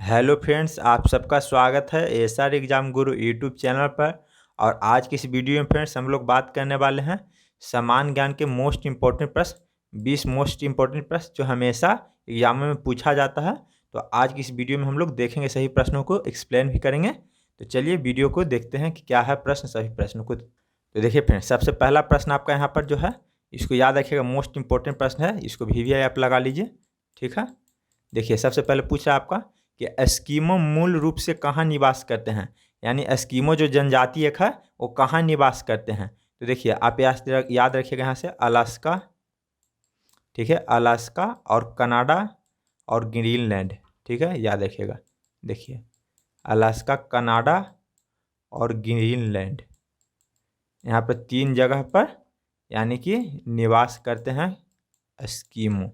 Hello friends, आप सबका स्वागत है एसआर एग्जाम गुरु यूट्यूब चैनल पर। और आज की इस वीडियो में फ्रेंड्स हम लोग बात करने वाले हैं सामान्य ज्ञान के मोस्ट इम्पोर्टेंट प्रश्न 20 मोस्ट इम्पोर्टेंट प्रश्न जो हमेशा एग्जाम में पूछा जाता है। तो आज की इस वीडियो में हम लोग देखेंगे, सही प्रश्नों को एक्सप्लेन भी करेंगे। तो चलिए वीडियो को देखते हैं कि क्या है प्रश्न, सभी प्रश्नों को। तो देखिए फ्रेंड्स, सबसे पहला प्रश्न आपका यहाँ पर जो है, इसको याद रखिएगा, मोस्ट इंपॉर्टेंट प्रश्न है, इसको VVI आप लगा लीजिए। ठीक है, देखिए सबसे पहले पूछ रहा है आपका कि एस्किमो मूल रूप से कहाँ निवास करते हैं। यानी एस्किमो जो जनजाति एक है वो कहाँ निवास करते हैं। तो देखिए आप याद रखिएगा यहाँ से अलास्का, ठीक है, अलास्का और कनाडा और ग्रीनलैंड। ठीक है, याद रखिएगा। देखिए अलास्का, कनाडा और ग्रीनलैंड, यहाँ पर 3 जगह पर यानी कि निवास करते हैं एस्किमो।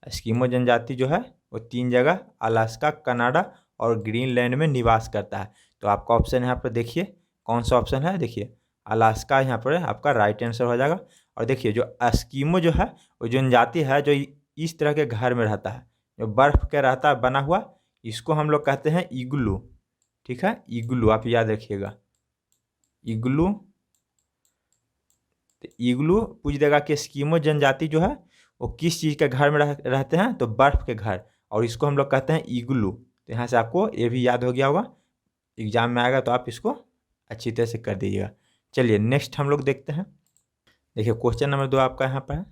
एस्किमो जनजाति जो है वो 3 जगह अलास्का, कनाडा और ग्रीनलैंड में निवास करता है। तो आपका ऑप्शन यहाँ पर देखिए कौन सा ऑप्शन है। देखिए अलास्का यहाँ पर आपका राइट आंसर हो जाएगा। और देखिए जो एस्किमो जो है वो जनजाति है जो इस तरह के घर में रहता है, जो बर्फ़ के रहता है बना हुआ, इसको हम लोग कहते हैं इग्लू। ठीक है, इग्लू आप याद रखिएगा, इग्लू। तो इग्लू पूछ देगा कि एस्किमो जनजाति जो है वो किस चीज़ के घर में रहते हैं, तो बर्फ़ के घर, और इसको हम लोग कहते हैं इग्लू। तो यहाँ से आपको ये भी याद हो गया होगा, एग्जाम में आएगा तो आप इसको अच्छी तरह से कर दीजिएगा। चलिए नेक्स्ट हम लोग देखते हैं। देखिए क्वेश्चन नंबर 2 आपका यहाँ पर है,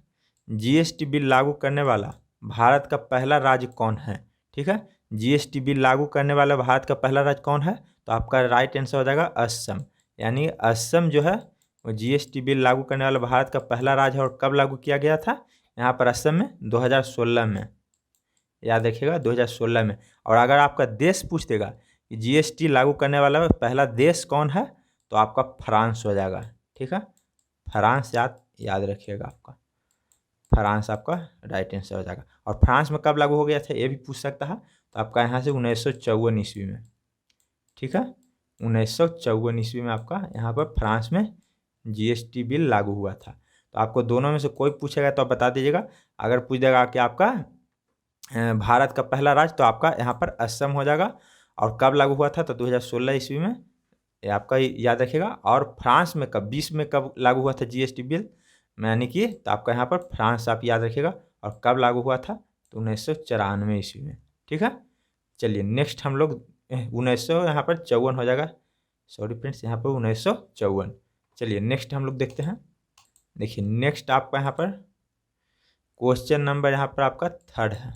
जीएसटी बिल लागू करने वाला भारत का पहला राज्य कौन है। ठीक है, जीएसटी बिल लागू करने वाला भारत का पहला राज्य कौन है, तो आपका राइट आंसर हो जाएगा असम। यानी असम जो है वो जीएसटी बिल लागू करने वाला भारत का पहला राज्य है। और कब लागू किया गया था यहाँ पर असम में, 2016 में। याद रखिएगा 2016 में। और अगर आपका देश पूछ देगा कि जीएसटी लागू करने वाला पहला देश कौन है, तो आपका फ्रांस हो जाएगा। ठीक है, फ्रांस याद रखिएगा, आपका फ्रांस आपका राइट आंसर हो जाएगा। और फ्रांस में कब लागू हो गया था ये भी पूछ सकता है, तो आपका यहाँ से 1954 ईस्वी में। ठीक है, 1954 ईस्वी में आपका यहाँ पर फ्रांस में जीएसटी बिल लागू हुआ था। तो आपको दोनों में से कोई पूछेगा तो आप बता दीजिएगा। अगर पूछ देगा कि आपका भारत का पहला राज्य, तो आपका यहाँ पर असम हो जाएगा। और कब लागू हुआ था, तो 2016 ईस्वी में, ये आपका याद रखिएगा। और फ्रांस में कब, 20 में कब लागू हुआ था जीएसटी बिल, यानी कि, तो आपका यहाँ पर फ्रांस आप याद रखिएगा। और कब लागू हुआ था, तो 1994 ईस्वी में। ठीक है, चलिए नेक्स्ट हम लोग 1900 यहाँ पर 54 हो जाएगा, सॉरी फ्रेंड्स, यहाँ पर 1954। चलिए नेक्स्ट हम लोग देखते हैं। देखिए नेक्स्ट आपका यहाँ पर क्वेश्चन नंबर यहाँ पर आपका 3 है,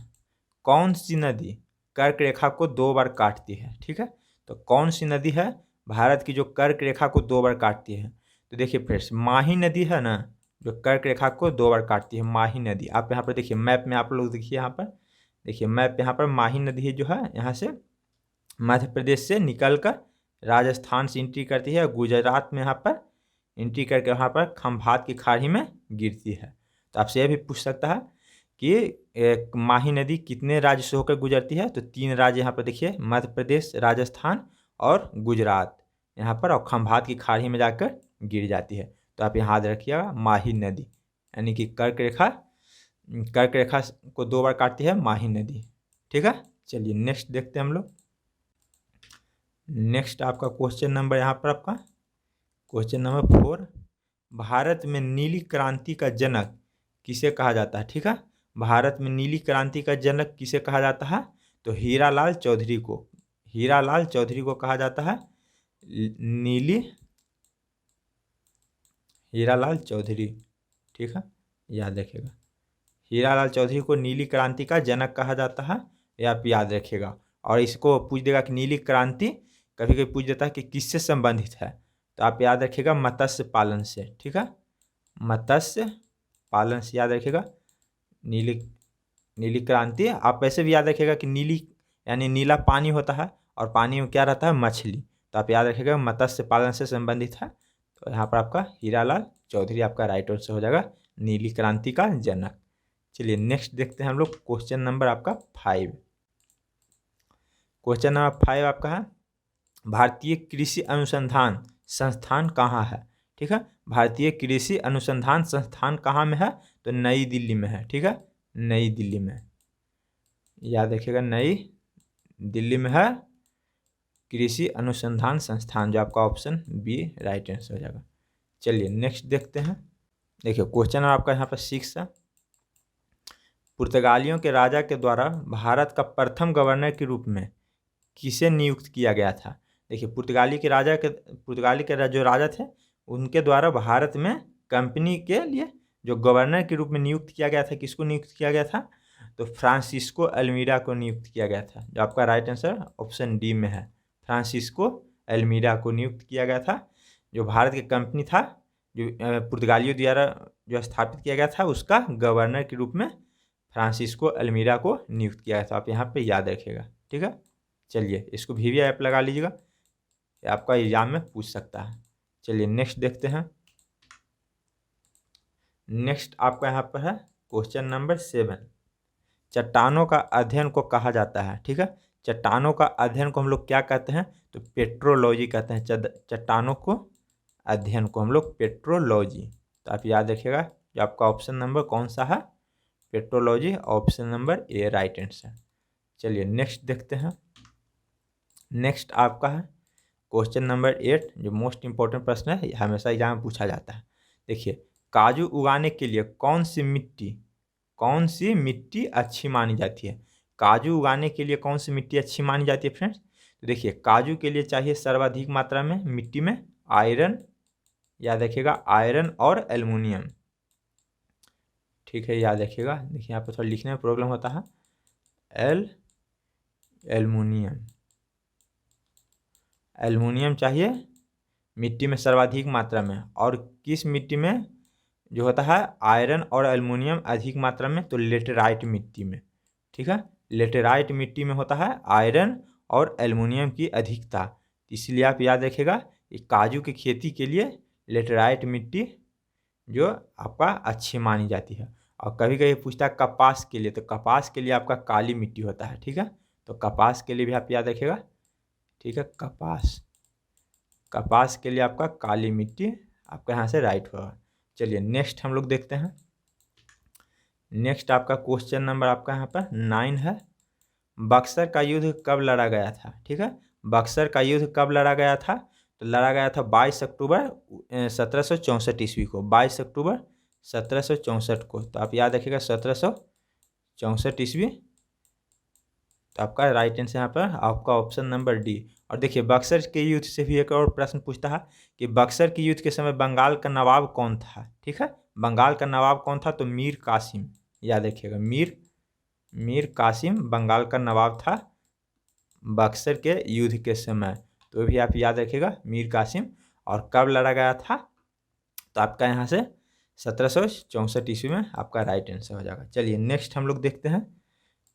कौन सी नदी कर्क रेखा को 2 बार काटती है। ठीक है, तो कौन सी नदी है भारत की जो कर्क रेखा को 2 बार काटती है। तो देखिए फ्रेंड्स, माही नदी है ना, जो कर्क रेखा को 2 बार काटती है, माही नदी। आप यहाँ पर देखिए मैप में, आप लोग देखिए यहाँ पर, देखिए मैप यहाँ पर माही नदी जो है यहाँ से मध्य प्रदेश से निकलकर राजस्थान से एंट्री करती है, गुजरात में यहाँ पर एंट्री करके वहाँ पर खंभात की खाड़ी में गिरती है। तो आपसे यह भी पूछ सकता है कि माही नदी कितने राज्य से होकर गुजरती है, तो 3 राज्य यहाँ पर देखिए, मध्य प्रदेश, राजस्थान और गुजरात यहाँ पर, और खंभात की खाड़ी में जाकर गिर जाती है। तो आप यहाँ याद रखिएगा माही नदी, यानी कि कर्क रेखा को 2 बार काटती है माही नदी। ठीक है, चलिए नेक्स्ट देखते हैं हम लोग। नेक्स्ट आपका क्वेश्चन नंबर यहाँ पर आपका क्वेश्चन नंबर 4, भारत में नीली क्रांति का जनक किसे कहा जाता है। ठीक है, भारत में नीली क्रांति का जनक किसे कहा जाता है, तो हीरालाल चौधरी को, हीरालाल चौधरी को कहा जाता है। हीरालाल चौधरी, ठीक है, याद रखिएगा, हीरालाल चौधरी को नीली क्रांति का जनक कहा जाता है, ये आप याद रखिएगा। और इसको पूछ देगा कि नीली क्रांति कभी कभी पूछ देता है कि किससे संबंधित है, तो आप याद रखिएगा मत्स्य पालन से। ठीक है, मत्स्य पालन से याद रखिएगा नीली क्रांति। आप ऐसे भी याद रखिएगा कि नीली यानी नीला पानी होता है, और पानी में क्या रहता है, मछली। तो आप याद रखिएगा मत्स्य पालन से संबंधित है। तो यहाँ पर आपका हीरालाल चौधरी आपका राइट आंसर हो जाएगा, नीली क्रांति का जनक। चलिए नेक्स्ट देखते हैं हम लोग क्वेश्चन नंबर आपका 5। क्वेश्चन नंबर 5 आपका है, भारतीय कृषि अनुसंधान संस्थान कहाँ है। ठीक है, भारतीय कृषि अनुसंधान संस्थान कहाँ में है, तो नई दिल्ली में है। ठीक है, नई दिल्ली में, याद रखिएगा नई दिल्ली में है कृषि अनुसंधान संस्थान, जो आपका ऑप्शन बी राइट आंसर हो जाएगा। चलिए नेक्स्ट देखते हैं। देखिए क्वेश्चन आपका यहाँ पर 6 है। पुर्तगालियों के राजा के द्वारा भारत का प्रथम गवर्नर के रूप में किसे नियुक्त किया गया था? देखिए पुर्तगाली के जो राजा थे उनके द्वारा भारत में कंपनी के लिए जो गवर्नर के रूप में नियुक्त किया गया था, किसको नियुक्त किया गया था? तो फ्रांसिस्को अल्मीडा को नियुक्त किया गया था, जो आपका राइट आंसर ऑप्शन डी में है। फ्रांसिस्को अल्मीडा को नियुक्त किया गया था, जो भारत की कंपनी था, जो पुर्तगालियों द्वारा जो स्थापित किया गया था, उसका गवर्नर के रूप में फ्रांसिस्को अल्मीडा को नियुक्त किया गया था। आप यहाँ पे याद रखिएगा, ठीक है। चलिए इसको भी ऐप लगा लीजिएगा, आपका एग्जाम में पूछ सकता है। चलिए नेक्स्ट देखते हैं। नेक्स्ट आपका यहाँ पर है क्वेश्चन नंबर 7। चट्टानों का अध्ययन को कहा जाता है, ठीक है। चट्टानों का अध्ययन को हम लोग क्या कहते हैं? तो पेट्रोलॉजी कहते हैं। चट्टानों को अध्ययन को हम लोग पेट्रोलॉजी, तो आप याद रखिएगा। जो आपका ऑप्शन नंबर कौन सा है? Petrology, option number A right answer. चलिए नेक्स्ट देखते हैं। नेक्स्ट आपका है क्वेश्चन नंबर 8, जो मोस्ट इंपॉर्टेंट प्रश्न है, हमेशा एग्जाम में पूछा जाता है। देखिए काजू उगाने के लिए कौन सी मिट्टी अच्छी मानी जाती है? काजू उगाने के लिए कौन सी मिट्टी अच्छी मानी जाती है फ्रेंड्स? तो देखिए काजू के लिए चाहिए सर्वाधिक मात्रा में मिट्टी में आयरन, याद रखिएगा, आयरन और एल्युमिनियम, ठीक है, याद रखिएगा। देखिए यहाँ पर थोड़ा लिखने में प्रॉब्लम होता है। एल्युमिनियम चाहिए मिट्टी में सर्वाधिक मात्रा में, और किस मिट्टी में जो होता है आयरन और एल्युमिनियम अधिक मात्रा में? तो लेटेराइट मिट्टी में, ठीक है। लेटेराइट मिट्टी में होता है आयरन और एल्युमिनियम की अधिकता, इसलिए आप याद रखिएगा काजू की खेती के लिए लेटेराइट मिट्टी जो आपका अच्छी मानी जाती है। और कभी कभी पूछता है कपास के लिए, तो कपास के लिए आपका काली मिट्टी होता है, ठीक है। तो कपास के लिए भी आप याद रखिएगा, ठीक है। कपास के लिए आपका काली मिट्टी आपका यहाँ से राइट होगा। चलिए नेक्स्ट हम लोग देखते हैं। नेक्स्ट आपका क्वेश्चन नंबर आपका यहाँ पर 9 है। बक्सर का युद्ध कब लड़ा गया था? ठीक है, बक्सर का युद्ध कब लड़ा गया था? तो लड़ा गया था 22 अक्टूबर 1764 ईस्वी को, 22 अक्टूबर 1764 को। तो आप याद रखिएगा 1764 ईस्वी, तो आपका राइट आंसर यहाँ पर आपका ऑप्शन नंबर डी। और देखिए बक्सर के युद्ध से भी एक और प्रश्न पूछता है कि बक्सर के युद्ध के समय बंगाल का नवाब कौन था? ठीक है, बंगाल का नवाब कौन था? तो मीर कासिम, याद रखिएगा, मीर कासिम बंगाल का नवाब था बक्सर के युद्ध के समय, तो भी आप याद रखिएगा मीर कासिम। और कब लड़ा गया था? तो आपका यहाँ से 1764 ईस्वी में आपका राइट आंसर हो जाएगा। चलिए नेक्स्ट हम लोग देखते हैं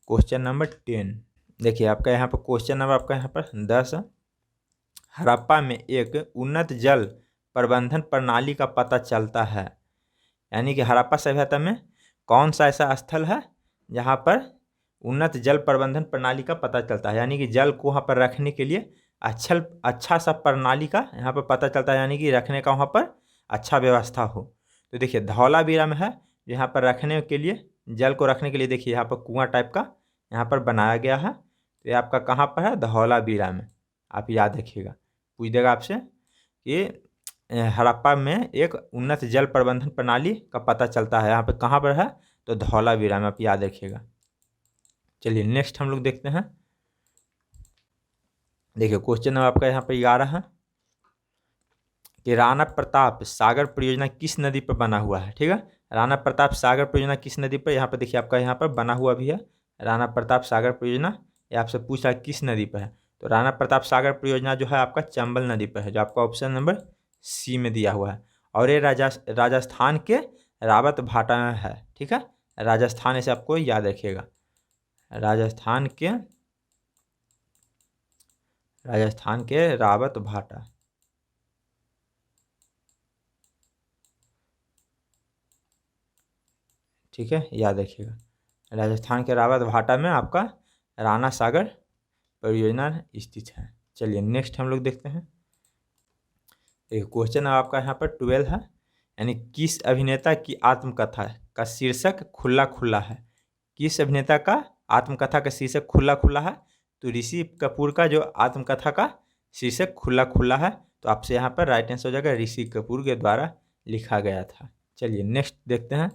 क्वेश्चन नंबर 10। देखिए आपका यहाँ पर क्वेश्चन नंबर आपका यहाँ पर 10 है। हड़प्पा में एक उन्नत जल प्रबंधन प्रणाली का पता चलता है, यानी कि हड़प्पा सभ्यता में कौन सा ऐसा स्थल है जहाँ पर उन्नत जल प्रबंधन प्रणाली का पता चलता है, यानी कि जल को वहाँ पर रखने के लिए अच्छा सा प्रणाली का यहाँ पर पता चलता है, यानी कि रखने का वहाँ पर अच्छा व्यवस्था हो। तो देखिए धौलावीरा में है, यहाँ पर रखने के लिए, जल को रखने के लिए देखिए यहाँ पर कुआं टाइप का यहाँ पर बनाया गया है। तो ये आपका कहाँ पर है? धौलावीरा में। आप याद रखिएगा, पूछ देगा आपसे कि हड़प्पा में एक उन्नत जल प्रबंधन प्रणाली का पता चलता है, यहाँ पर कहाँ पर है? तो धौलावीरा में, आप याद रखिएगा। चलिए नेक्स्ट हम लोग देखते हैं। देखिए क्वेश्चन नंबर आपका यहाँ पर 11 है कि राणा प्रताप सागर परियोजना किस नदी पर बना हुआ है? ठीक है, राणा प्रताप सागर परियोजना किस नदी पर? यहाँ पर देखिए आपका यहाँ पर बना हुआ भी है राणा प्रताप सागर परियोजना। ये आपसे पूछा किस नदी पर है? तो राणा प्रताप सागर परियोजना जो है आपका चंबल नदी पर है, जो आपका ऑप्शन नंबर सी में दिया हुआ है। और ये राजस्थान के रावत भाटा में है। ठीक है, राजस्थान ऐसे आपको याद रखिएगा, राजस्थान के रावत भाटा, ठीक है, याद रखिएगा, राजस्थान के रावत भाटा में आपका राणा सागर परियोजना स्थित है। चलिए नेक्स्ट हम लोग देखते हैं। एक क्वेश्चन आपका यहाँ पर 12 है, यानी किस अभिनेता की आत्मकथा का शीर्षक खुला खुला है? किस अभिनेता का आत्मकथा का शीर्षक खुला खुला है? तो ऋषि कपूर का जो आत्मकथा का शीर्षक खुला खुला है, तो आपसे यहाँ पर राइट आंसर हो जाएगा ऋषि कपूर के द्वारा लिखा गया था। चलिए नेक्स्ट देखते हैं।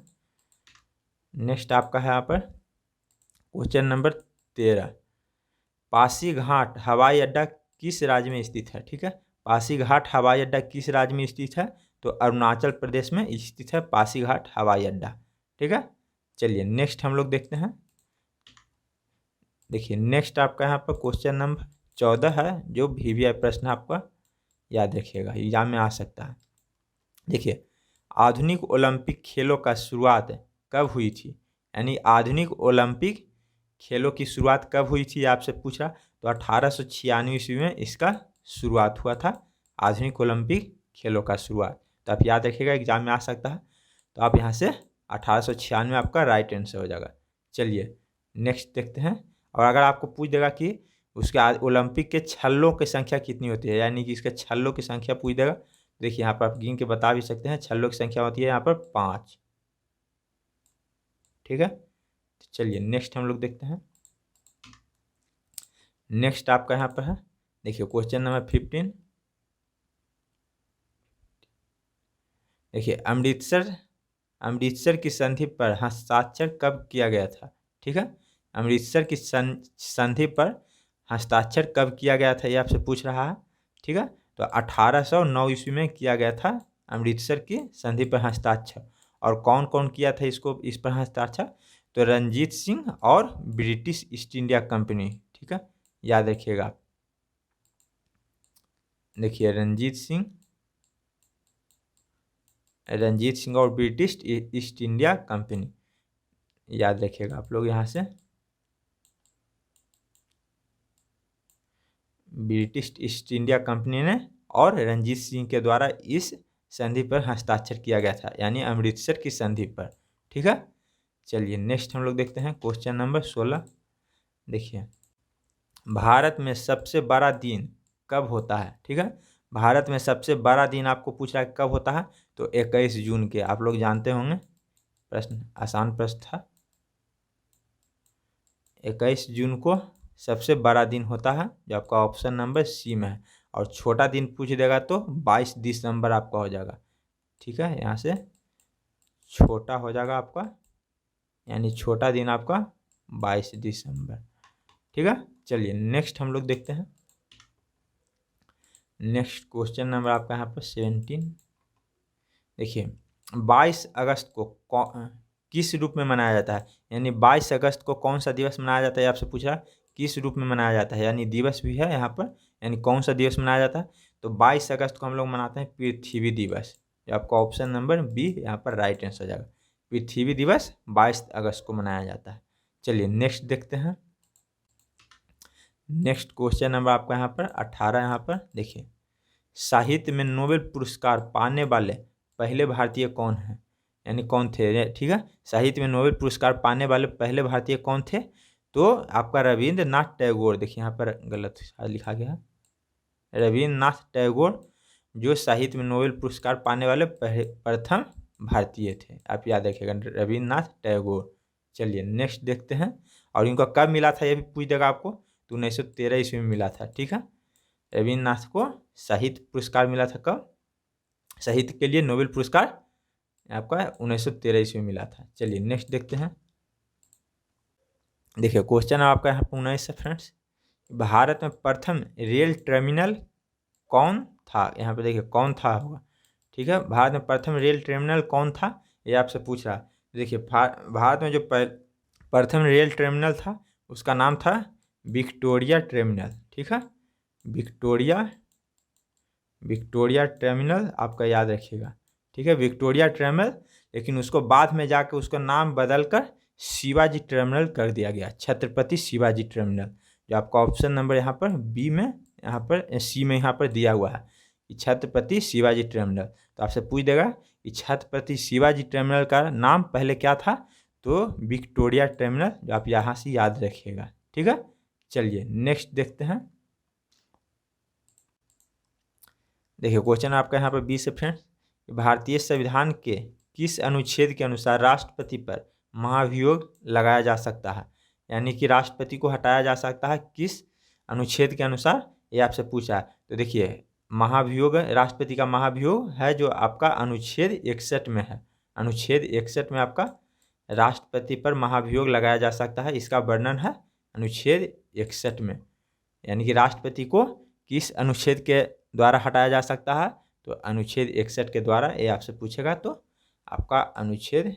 नेक्स्ट आपका है यहाँ पर क्वेश्चन नंबर 13। पासीघाट हवाई अड्डा किस राज्य में स्थित है? ठीक है, पासीघाट हवाई अड्डा किस राज्य में स्थित है? तो अरुणाचल प्रदेश में स्थित है पासीघाट हवाई अड्डा। ठीक है, चलिए नेक्स्ट हम लोग देखते हैं। देखिए नेक्स्ट आपका यहाँ पर क्वेश्चन नंबर 14 है, जो VVI प्रश्न आपका याद रखिएगा, एग्जाम में आ सकता है। देखिए आधुनिक ओलंपिक खेलों का शुरुआत कब हुई थी? यानी आधुनिक ओलंपिक खेलों की शुरुआत कब हुई थी आपसे पूछ रहा। तो 1896 ईस्वी में इसका शुरुआत हुआ था, आधुनिक ओलंपिक खेलों का शुरुआत। तो आप याद रखिएगा, एग्जाम में आ सकता है। तो आप यहाँ से 1896 आपका राइट आंसर हो जाएगा। चलिए नेक्स्ट देखते हैं। और अगर आपको पूछ देगा कि उसके ओलंपिक के छल्लों की संख्या कितनी होती है, यानी कि इसके छल्लों की संख्या पूछ देगा, देखिए यहाँ पर आप गिन के बता भी सकते हैं। छल्लों की संख्या होती है यहाँ पर 5। ठीक है, तो चलिए नेक्स्ट हम लोग देखते हैं। नेक्स्ट आपका यहाँ पर है, देखिए क्वेश्चन नंबर 15। देखिए अमृतसर की संधि पर हस्ताक्षर कब किया गया था? ठीक है, अमृतसर की संधि पर हस्ताक्षर कब किया गया था, ये आपसे पूछ रहा है। ठीक है, तो 1809 ईस्वी में किया गया था अमृतसर की संधि पर हस्ताक्षर। और कौन कौन किया था इस पर हस्ताक्षर? तो रंजीत सिंह और ब्रिटिश ईस्ट इंडिया कंपनी। ठीक है, याद रखिएगा। देखिए रंजीत सिंह और ब्रिटिश ईस्ट इंडिया कंपनी, याद रखिएगा आप लोग यहाँ से। ब्रिटिश ईस्ट इंडिया कंपनी ने और रंजीत सिंह के द्वारा इस संधि पर हस्ताक्षर किया गया था, यानी अमृतसर की संधि पर। ठीक है, चलिए नेक्स्ट हम लोग देखते हैं क्वेश्चन नंबर 16। देखिए भारत में सबसे बड़ा दिन कब होता है? ठीक है, भारत में सबसे बड़ा दिन आपको पूछ रहा है कब होता है? तो 21 जून के, आप लोग जानते होंगे, प्रश्न आसान प्रश्न था। 21 जून को सबसे बड़ा दिन होता है, जो आपका ऑप्शन नंबर सी में है। और छोटा दिन पूछ देगा तो 22 दिसंबर आपका हो जाएगा। ठीक है, यहाँ से छोटा हो जाएगा आपका, यानी छोटा दिन आपका 22 दिसंबर। ठीक है, चलिए नेक्स्ट हम लोग देखते हैं। नेक्स्ट क्वेश्चन नंबर आपका यहाँ पर 17। देखिए 22 अगस्त को किस रूप में मनाया जाता है? यानी 22 अगस्त को कौन सा दिवस मनाया जाता है, आपसे पूछा किस रूप में मनाया जाता है, यानी दिवस भी है यहाँ पर, यानी कौन सा दिवस मनाया जाता है? तो 22 अगस्त को हम लोग मनाते हैं पृथ्वी दिवस। आपका ऑप्शन नंबर बी यहाँ पर राइट आंसर हो जाएगा। पृथ्वी दिवस 22 अगस्त को मनाया जाता है। चलिए नेक्स्ट देखते हैं। नेक्स्ट क्वेश्चन नंबर आपका यहाँ पर 18। यहाँ पर देखिए साहित्य में नोबेल पुरस्कार पाने वाले पहले भारतीय कौन हैं, यानी कौन थे? ठीक है, साहित्य में नोबेल पुरस्कार पाने वाले पहले भारतीय कौन थे? तो आपका रविंद्रनाथ टैगोर। देखिए यहाँ पर गलत लिखा गया है, रविंद्रनाथ टैगोर जो साहित्य में नोबेल पुरस्कार पाने वाले प्रथम भारतीय थे। आप याद रखिएगा, रविंद्रनाथ टैगोर। चलिए नेक्स्ट देखते हैं। और इनका कब मिला था ये भी पूछ देगा आपको, तो 1913 ईस्वी में मिला था। ठीक है, रविंद्रनाथ को साहित्य पुरस्कार मिला था कब? साहित्य के लिए नोबेल पुरस्कार आपका 1913 ईस्वी में मिला था। चलिए नेक्स्ट देखते हैं। देखिए क्वेश्चन आपका यहाँ पर 19 से फ्रेंड्स, भारत में प्रथम रेल टर्मिनल कौन था? यहाँ पे देखिए कौन था होगा। ठीक है, भारत में प्रथम रेल टर्मिनल कौन था, ये आपसे पूछ रहा है। देखिए भारत में जो प्रथम रेल टर्मिनल था उसका नाम था विक्टोरिया टर्मिनल। ठीक है, विक्टोरिया टर्मिनल आपका याद रखिएगा। ठीक है, विक्टोरिया टर्मिनल, लेकिन उसको बाद में जाकर उसका नाम बदलकर शिवाजी टर्मिनल कर दिया गया, छत्रपति शिवाजी टर्मिनल। जो आपका ऑप्शन नंबर यहाँ पर बी में, यहाँ पर सी में यहाँ पर दिया हुआ है कि छत्रपति शिवाजी टर्मिनल। तो आपसे पूछ देगा कि छत्रपति शिवाजी टर्मिनल का नाम पहले क्या था? तो विक्टोरिया टर्मिनल, जो आप यहाँ से याद रखिएगा। ठीक है, चलिए नेक्स्ट देखते हैं। देखिए क्वेश्चन आपका यहाँ पर 20 है फ्रेंड्स, भारतीय संविधान के किस अनुच्छेद के अनुसार राष्ट्रपति पर महाभियोग लगाया जा सकता है? यानी कि राष्ट्रपति को हटाया जा सकता है किस अनुच्छेद के अनुसार ये आपसे पूछा है। तो देखिए महाभियोग, राष्ट्रपति का महाभियोग है जो आपका अनुच्छेद 61 में है। अनुच्छेद 61 में आपका राष्ट्रपति पर महाभियोग लगाया जा सकता है, इसका वर्णन है अनुच्छेद 61 में। यानी कि राष्ट्रपति को किस अनुच्छेद के द्वारा हटाया जा सकता है, तो अनुच्छेद 61 के द्वारा ये आपसे पूछेगा, तो आपका अनुच्छेद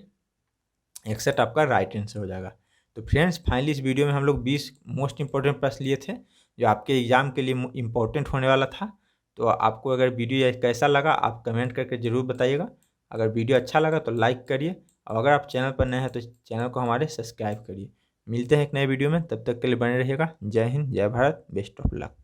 61 आपका राइट आंसर हो जाएगा। तो फ्रेंड्स फाइनली इस वीडियो में हम लोग 20 मोस्ट इंपॉर्टेंट प्रश्न लिए थे जो आपके एग्जाम के लिए इम्पोर्टेंट होने वाला था। तो आपको अगर वीडियो कैसा लगा आप कमेंट करके ज़रूर बताइएगा। अगर वीडियो अच्छा लगा तो लाइक करिए, और अगर आप चैनल पर नए हैं तो चैनल को हमारे सब्सक्राइब करिए। मिलते हैं एक नए वीडियो में, तब तक के लिए बने रहिएगा। जय हिंद, जय भारत, बेस्ट ऑफ लक।